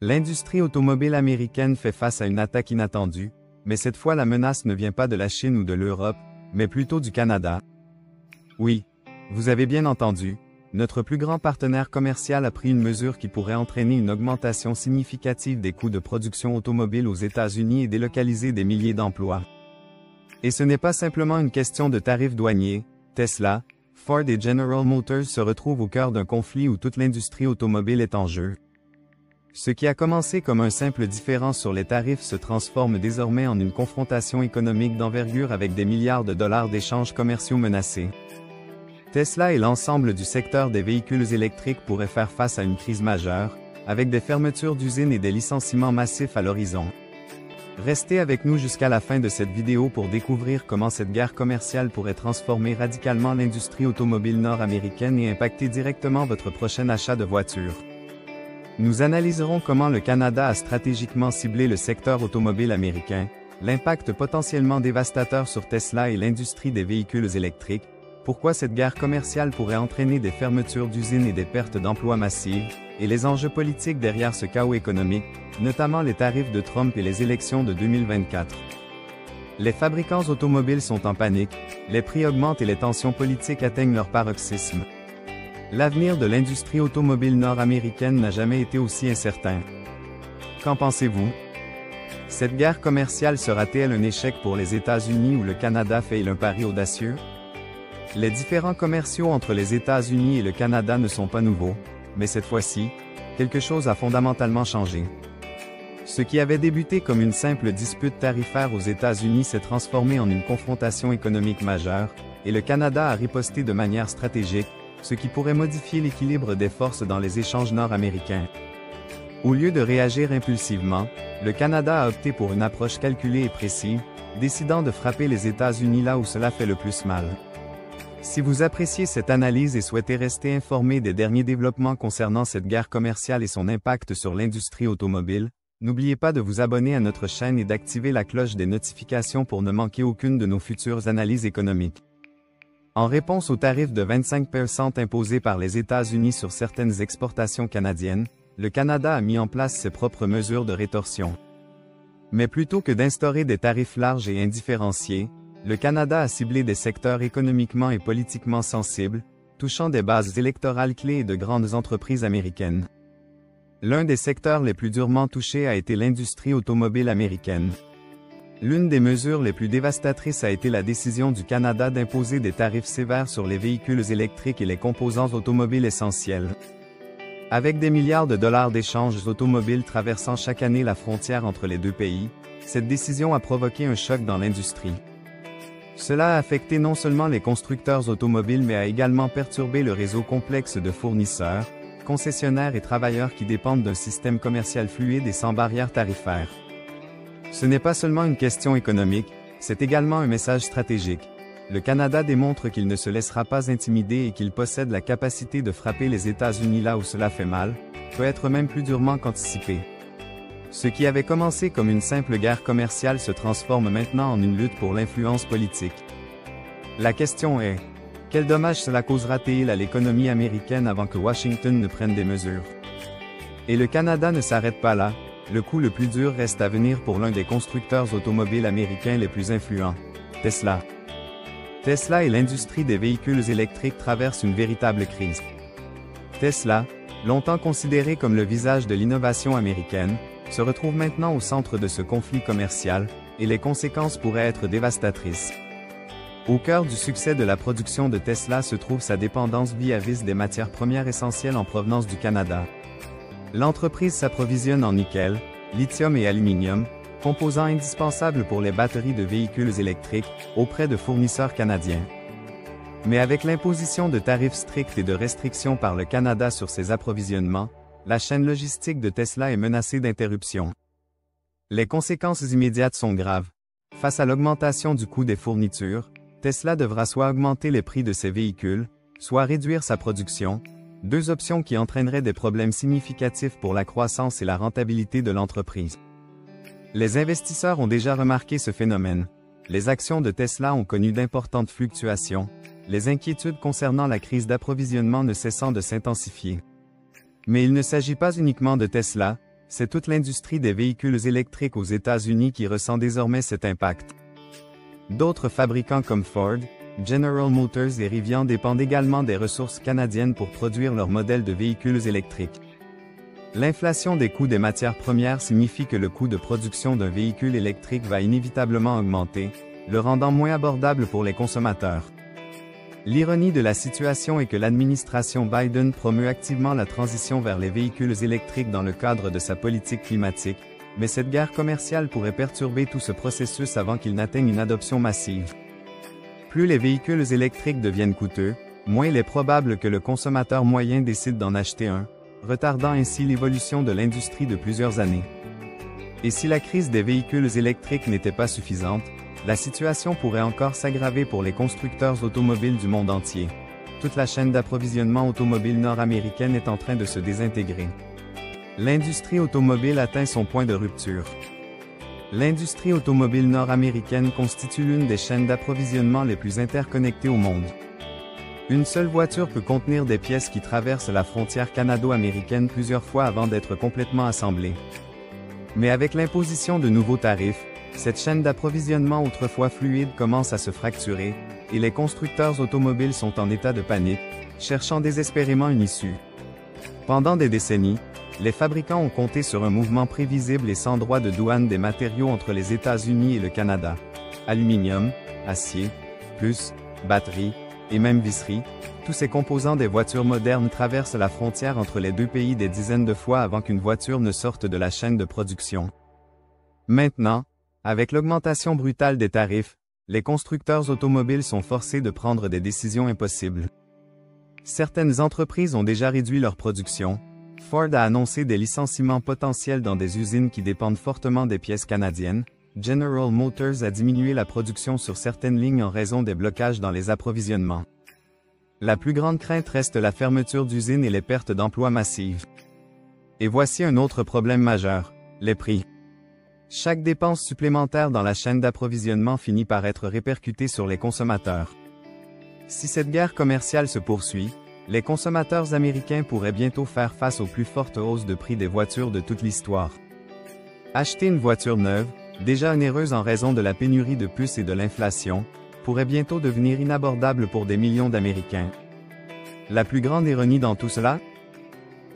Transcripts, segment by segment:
L'industrie automobile américaine fait face à une attaque inattendue, mais cette fois la menace ne vient pas de la Chine ou de l'Europe, mais plutôt du Canada. Oui, vous avez bien entendu, notre plus grand partenaire commercial a pris une mesure qui pourrait entraîner une augmentation significative des coûts de production automobile aux États-Unis et délocaliser des milliers d'emplois. Et ce n'est pas simplement une question de tarifs douaniers, Tesla, Ford et General Motors se retrouvent au cœur d'un conflit où toute l'industrie automobile est en jeu. Ce qui a commencé comme un simple différend sur les tarifs se transforme désormais en une confrontation économique d'envergure avec des milliards de dollars d'échanges commerciaux menacés. Tesla et l'ensemble du secteur des véhicules électriques pourraient faire face à une crise majeure, avec des fermetures d'usines et des licenciements massifs à l'horizon. Restez avec nous jusqu'à la fin de cette vidéo pour découvrir comment cette guerre commerciale pourrait transformer radicalement l'industrie automobile nord-américaine et impacter directement votre prochain achat de voiture. Nous analyserons comment le Canada a stratégiquement ciblé le secteur automobile américain, l'impact potentiellement dévastateur sur Tesla et l'industrie des véhicules électriques, pourquoi cette guerre commerciale pourrait entraîner des fermetures d'usines et des pertes d'emplois massives, et les enjeux politiques derrière ce chaos économique, notamment les tarifs de Trump et les élections de 2024. Les fabricants automobiles sont en panique, les prix augmentent et les tensions politiques atteignent leur paroxysme. L'avenir de l'industrie automobile nord-américaine n'a jamais été aussi incertain. Qu'en pensez-vous? Cette guerre commerciale sera-t-elle un échec pour les États-Unis ou le Canada fait-il un pari audacieux? Les différends commerciaux entre les États-Unis et le Canada ne sont pas nouveaux, mais cette fois-ci, quelque chose a fondamentalement changé. Ce qui avait débuté comme une simple dispute tarifaire aux États-Unis s'est transformé en une confrontation économique majeure, et le Canada a riposté de manière stratégique, ce qui pourrait modifier l'équilibre des forces dans les échanges nord-américains. Au lieu de réagir impulsivement, le Canada a opté pour une approche calculée et précise, décidant de frapper les États-Unis là où cela fait le plus mal. Si vous appréciez cette analyse et souhaitez rester informé des derniers développements concernant cette guerre commerciale et son impact sur l'industrie automobile, n'oubliez pas de vous abonner à notre chaîne et d'activer la cloche des notifications pour ne manquer aucune de nos futures analyses économiques. En réponse aux tarifs de 25% imposés par les États-Unis sur certaines exportations canadiennes, le Canada a mis en place ses propres mesures de rétorsion. Mais plutôt que d'instaurer des tarifs larges et indifférenciés, le Canada a ciblé des secteurs économiquement et politiquement sensibles, touchant des bases électorales clés et de grandes entreprises américaines. L'un des secteurs les plus durement touchés a été l'industrie automobile américaine. L'une des mesures les plus dévastatrices a été la décision du Canada d'imposer des tarifs sévères sur les véhicules électriques et les composants automobiles essentiels. Avec des milliards de dollars d'échanges automobiles traversant chaque année la frontière entre les deux pays, cette décision a provoqué un choc dans l'industrie. Cela a affecté non seulement les constructeurs automobiles mais a également perturbé le réseau complexe de fournisseurs, concessionnaires et travailleurs qui dépendent d'un système commercial fluide et sans barrières tarifaires. Ce n'est pas seulement une question économique, c'est également un message stratégique. Le Canada démontre qu'il ne se laissera pas intimider et qu'il possède la capacité de frapper les États-Unis là où cela fait mal, peut-être même plus durement qu'anticipé. Ce qui avait commencé comme une simple guerre commerciale se transforme maintenant en une lutte pour l'influence politique. La question est, quel dommage cela causera-t-il à l'économie américaine avant que Washington ne prenne des mesures? Et le Canada ne s'arrête pas là, le coup le plus dur reste à venir pour l'un des constructeurs automobiles américains les plus influents, Tesla. Tesla et l'industrie des véhicules électriques traversent une véritable crise. Tesla, longtemps considéré comme le visage de l'innovation américaine, se retrouve maintenant au centre de ce conflit commercial, et les conséquences pourraient être dévastatrices. Au cœur du succès de la production de Tesla se trouve sa dépendance vis-à-vis des matières premières essentielles en provenance du Canada. L'entreprise s'approvisionne en nickel, lithium et aluminium, composants indispensables pour les batteries de véhicules électriques, auprès de fournisseurs canadiens. Mais avec l'imposition de tarifs stricts et de restrictions par le Canada sur ses approvisionnements, la chaîne logistique de Tesla est menacée d'interruption. Les conséquences immédiates sont graves. Face à l'augmentation du coût des fournitures, Tesla devra soit augmenter les prix de ses véhicules, soit réduire sa production, deux options qui entraîneraient des problèmes significatifs pour la croissance et la rentabilité de l'entreprise. Les investisseurs ont déjà remarqué ce phénomène. Les actions de Tesla ont connu d'importantes fluctuations, les inquiétudes concernant la crise d'approvisionnement ne cessant de s'intensifier. Mais il ne s'agit pas uniquement de Tesla, c'est toute l'industrie des véhicules électriques aux États-Unis qui ressent désormais cet impact. D'autres fabricants comme Ford, General Motors et Rivian dépendent également des ressources canadiennes pour produire leurs modèles de véhicules électriques. L'inflation des coûts des matières premières signifie que le coût de production d'un véhicule électrique va inévitablement augmenter, le rendant moins abordable pour les consommateurs. L'ironie de la situation est que l'administration Biden promeut activement la transition vers les véhicules électriques dans le cadre de sa politique climatique, mais cette guerre commerciale pourrait perturber tout ce processus avant qu'il n'atteigne une adoption massive. Plus les véhicules électriques deviennent coûteux, moins il est probable que le consommateur moyen décide d'en acheter un, retardant ainsi l'évolution de l'industrie de plusieurs années. Et si la crise des véhicules électriques n'était pas suffisante, la situation pourrait encore s'aggraver pour les constructeurs automobiles du monde entier. Toute la chaîne d'approvisionnement automobile nord-américaine est en train de se désintégrer. L'industrie automobile atteint son point de rupture. L'industrie automobile nord-américaine constitue l'une des chaînes d'approvisionnement les plus interconnectées au monde. Une seule voiture peut contenir des pièces qui traversent la frontière canado-américaine plusieurs fois avant d'être complètement assemblées. Mais avec l'imposition de nouveaux tarifs, cette chaîne d'approvisionnement autrefois fluide commence à se fracturer, et les constructeurs automobiles sont en état de panique, cherchant désespérément une issue. Pendant des décennies, les fabricants ont compté sur un mouvement prévisible et sans droit de douane des matériaux entre les États-Unis et le Canada. Aluminium, acier, puces, batteries, et même visseries, tous ces composants des voitures modernes traversent la frontière entre les deux pays des dizaines de fois avant qu'une voiture ne sorte de la chaîne de production. Maintenant, avec l'augmentation brutale des tarifs, les constructeurs automobiles sont forcés de prendre des décisions impossibles. Certaines entreprises ont déjà réduit leur production. Ford a annoncé des licenciements potentiels dans des usines qui dépendent fortement des pièces canadiennes. General Motors a diminué la production sur certaines lignes en raison des blocages dans les approvisionnements. La plus grande crainte reste la fermeture d'usines et les pertes d'emplois massives. Et voici un autre problème majeur, les prix. Chaque dépense supplémentaire dans la chaîne d'approvisionnement finit par être répercutée sur les consommateurs. Si cette guerre commerciale se poursuit, les consommateurs américains pourraient bientôt faire face aux plus fortes hausses de prix des voitures de toute l'histoire. Acheter une voiture neuve, déjà onéreuse en raison de la pénurie de puces et de l'inflation, pourrait bientôt devenir inabordable pour des millions d'Américains. La plus grande ironie dans tout cela?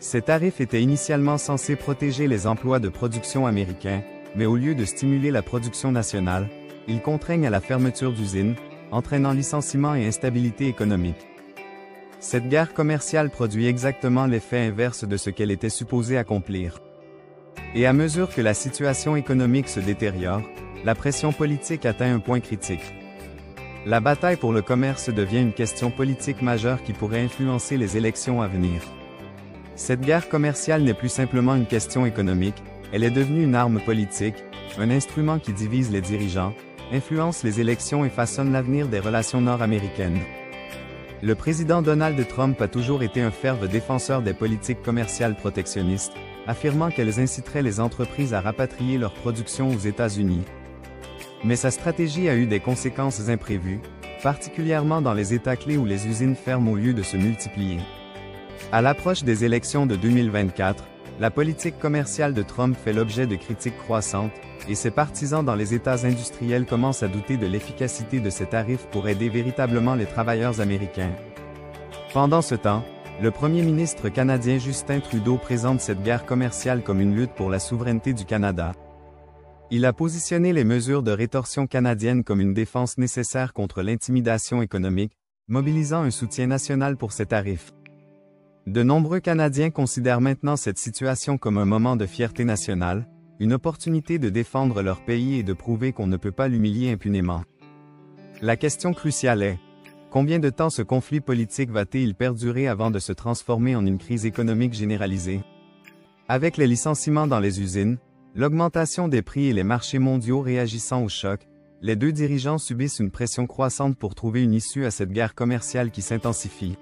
Ces tarifs étaient initialement censés protéger les emplois de production américains, mais au lieu de stimuler la production nationale, ils contraignent à la fermeture d'usines, entraînant licenciements et instabilité économique. Cette guerre commerciale produit exactement l'effet inverse de ce qu'elle était supposée accomplir. Et à mesure que la situation économique se détériore, la pression politique atteint un point critique. La bataille pour le commerce devient une question politique majeure qui pourrait influencer les élections à venir. Cette guerre commerciale n'est plus simplement une question économique, elle est devenue une arme politique, un instrument qui divise les dirigeants, influence les élections et façonne l'avenir des relations nord-américaines. Le président Donald Trump a toujours été un fervent défenseur des politiques commerciales protectionnistes, affirmant qu'elles inciteraient les entreprises à rapatrier leur production aux États-Unis. Mais sa stratégie a eu des conséquences imprévues, particulièrement dans les États clés où les usines ferment au lieu de se multiplier. À l'approche des élections de 2024, la politique commerciale de Trump fait l'objet de critiques croissantes, et ses partisans dans les États industriels commencent à douter de l'efficacité de ces tarifs pour aider véritablement les travailleurs américains. Pendant ce temps, le premier ministre canadien Justin Trudeau présente cette guerre commerciale comme une lutte pour la souveraineté du Canada. Il a positionné les mesures de rétorsion canadiennes comme une défense nécessaire contre l'intimidation économique, mobilisant un soutien national pour ces tarifs. De nombreux Canadiens considèrent maintenant cette situation comme un moment de fierté nationale, une opportunité de défendre leur pays et de prouver qu'on ne peut pas l'humilier impunément. La question cruciale est: combien de temps ce conflit politique va-t-il perdurer avant de se transformer en une crise économique généralisée? Avec les licenciements dans les usines, l'augmentation des prix et les marchés mondiaux réagissant au choc, les deux dirigeants subissent une pression croissante pour trouver une issue à cette guerre commerciale qui s'intensifie.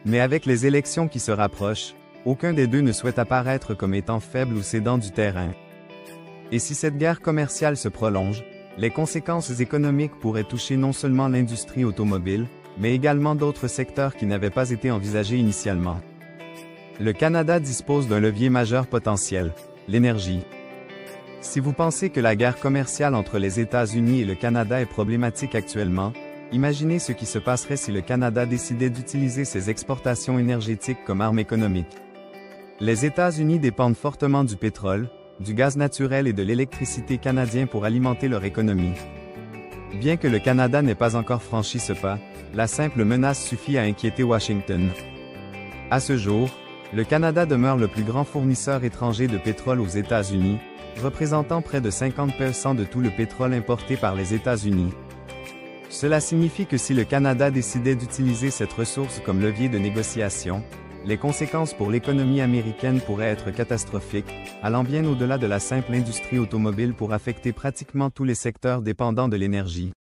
Mais avec les élections qui se rapprochent, aucun des deux ne souhaite apparaître comme étant faible ou cédant du terrain. Et si cette guerre commerciale se prolonge, les conséquences économiques pourraient toucher non seulement l'industrie automobile, mais également d'autres secteurs qui n'avaient pas été envisagés initialement. Le Canada dispose d'un levier majeur potentiel, l'énergie. Si vous pensez que la guerre commerciale entre les États-Unis et le Canada est problématique actuellement, imaginez ce qui se passerait si le Canada décidait d'utiliser ses exportations énergétiques comme arme économique. Les États-Unis dépendent fortement du pétrole, du gaz naturel et de l'électricité canadien pour alimenter leur économie. Bien que le Canada n'ait pas encore franchi ce pas, la simple menace suffit à inquiéter Washington. À ce jour, le Canada demeure le plus grand fournisseur étranger de pétrole aux États-Unis, représentant près de 50% de tout le pétrole importé par les États-Unis. Cela signifie que si le Canada décidait d'utiliser cette ressource comme levier de négociation, les conséquences pour l'économie américaine pourraient être catastrophiques, allant bien au-delà de la simple industrie automobile pour affecter pratiquement tous les secteurs dépendants de l'énergie.